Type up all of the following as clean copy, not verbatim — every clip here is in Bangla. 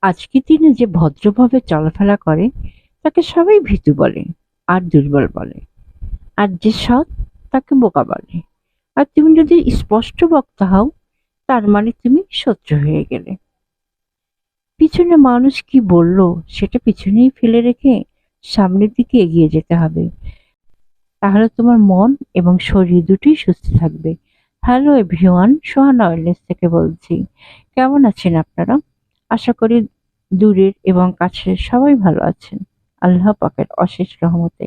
আজকের দিনে যে ভদ্রভাবে চলাফেরা করে তাকে সবাই ভীতু বলে আর দুর্বল বলে, আর যে সৎ তাকে বোকা বলে। আর তুমি যদি স্পষ্ট বক্তা হও, তার মানে তুমি শত্রু হয়ে গেলে। পিছনে মানুষ কি বলল সেটা পিছনেই ফেলে রেখে সামনের দিকে এগিয়ে যেতে হবে। তাহলে তোমার মন এবং শরীর দুটোই সুস্থ থাকবে। হ্যালো এভরিওয়ান, সোহানা ওয়েলনেস থেকে বলছি। কেমন আছেন আপনারা? আশা করি দূরের এবং কাছের সবাই ভালো আছেন, আল্লাহ পাকের অশেষ রহমতে।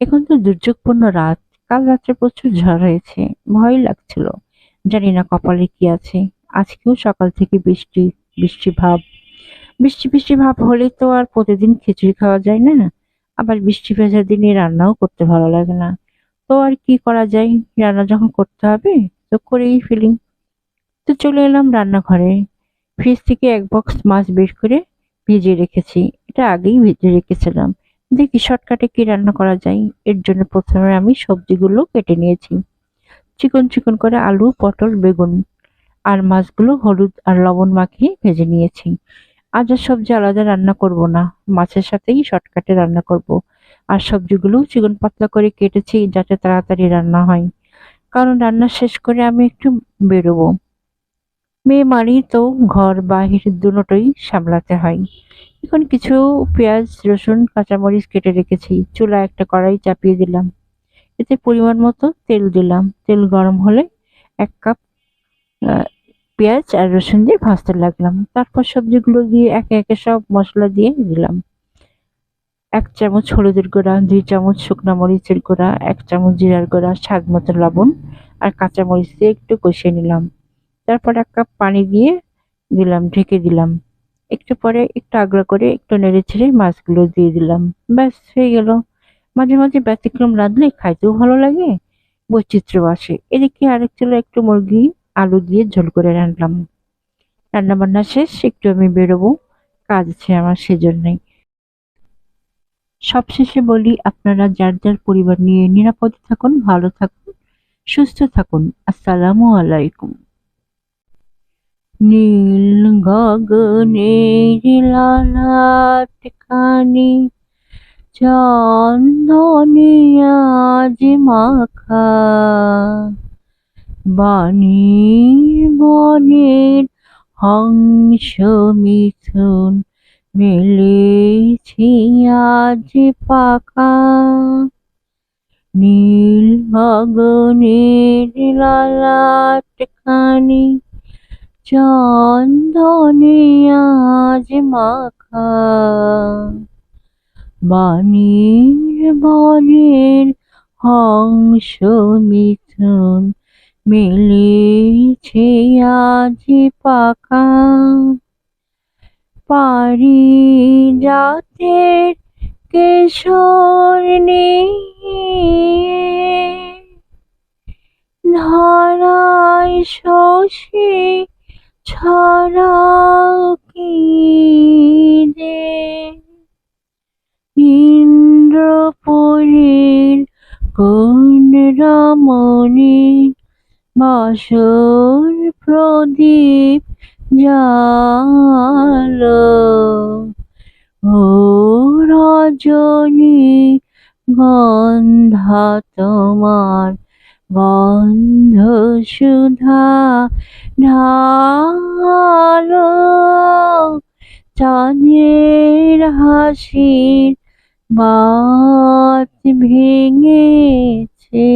এখন তো দুর্যোগপূর্ণ রাত। কাল রাত্রে প্রচুর ঝড় হয়েছে, ভয় লাগছিল। জানি না কপালে কি আছে। আজকেও সকাল থেকে বৃষ্টি বৃষ্টি ভাব। বৃষ্টি বৃষ্টি ভাব হলে তো আর প্রতিদিন খিচুড়ি খাওয়া যায় না। আবার বৃষ্টি ভেজা দিনে রান্নাও করতে ভালো লাগে না। তো আর কি করা যায়, রান্না যখন করতে হবে তো করেই ফেলি। তো চলে এলাম রান্নাঘরে। ফ্রিজ থেকে এক বক্স মাছ বের করে ভিজিয়ে রেখেছি। এটা আগেই ভিজিয়ে রেখেছিলাম। দেখি শর্টকাটে কি রান্না করা যায়। এর জন্য প্রথমে আমি সবজিগুলো কেটে নিয়েছি। চিকন চিকন করে আলু, পটল, বেগুন আর মাছগুলো হলুদ আর লবণ মাখিয়ে ভেজে নিয়েছি। আজ আর সবজি আলাদা রান্না করব না, মাছের সাথেই শর্টকাটে রান্না করব। আর সবজিগুলো চিকন পাতলা করে কেটেছি যাতে তাড়াতাড়ি রান্না হয়, কারণ রান্না শেষ করে আমি একটু বেরোবো। মেয়ে মানেই তো ঘর বাহির দুটোই সামলাতে হয়। এখন কিছু পেঁয়াজ, রসুন, কাঁচামরিচ কেটে রেখেছি। চুলায় একটা কড়াই চাপিয়ে দিলাম। এতে পরিমাণ মতো তেল দিলাম। তেল গরম হলে 1 কাপ আহ, পেঁয়াজ আর রসুন দিয়ে ভাজতে লাগলাম। তারপর সবজিগুলো দিয়ে একে একে সব মশলা দিয়ে দিলাম। 1 চামচ হলুদের গুঁড়া, 2 চামচ শুকনো মরিচের গুঁড়া, 1 চামচ জিরার গুঁড়া, স্বাদ মতো লবণ আর কাঁচামরিচ দিয়ে একটু কষিয়ে নিলাম। তারপর 1 কাপ পানি দিয়ে দিলাম, ঢেকে দিলাম। একটু পরে একটু আগলা করে একটু নেড়ে ছেড়ে মাছগুলো দিয়ে দিলাম। ব্যাস হয়ে গেল। মাঝে মাঝে ব্যতিক্রম রাঁধলে খাইতেও ভালো লাগে, বৈচিত্র্য আসে। এদিকে আরেক চুলায় একটু মুরগি আলু দিয়ে ঝোল করে রান্নাম। রান্না বান্না শেষ, একটু আমি বেরোবো, কাজ আছে আমার, সেজন্যই। সবশেষে বলি, আপনারা যার যার পরিবার নিয়ে নিরাপদে থাকুন, ভালো থাকুন, সুস্থ থাকুন। আসসালামু আলাইকুম। নীল গগনের লালাট খানি চন্দনে আজ মাখা, বাণীর বনের হংস মিথুন মেলেছি আজ পাখা। নীল গগনের ললাট খানি চন্দনে আজ মাখা, বাণীর বনের হংস মিথুন মেলেছে আজ পাখা। পারিজাতের কেশর নিয়ে ধরায় শশী ছড়াও কি যে, ইন্দ্রপুরীর কোন রমণী বাসর প্রদীপ জালো। ও রজনী গন্ধা তোমার, গন্ধ সুধা ঢালো। চাঁদের হাসির বাত ভেঙেছে,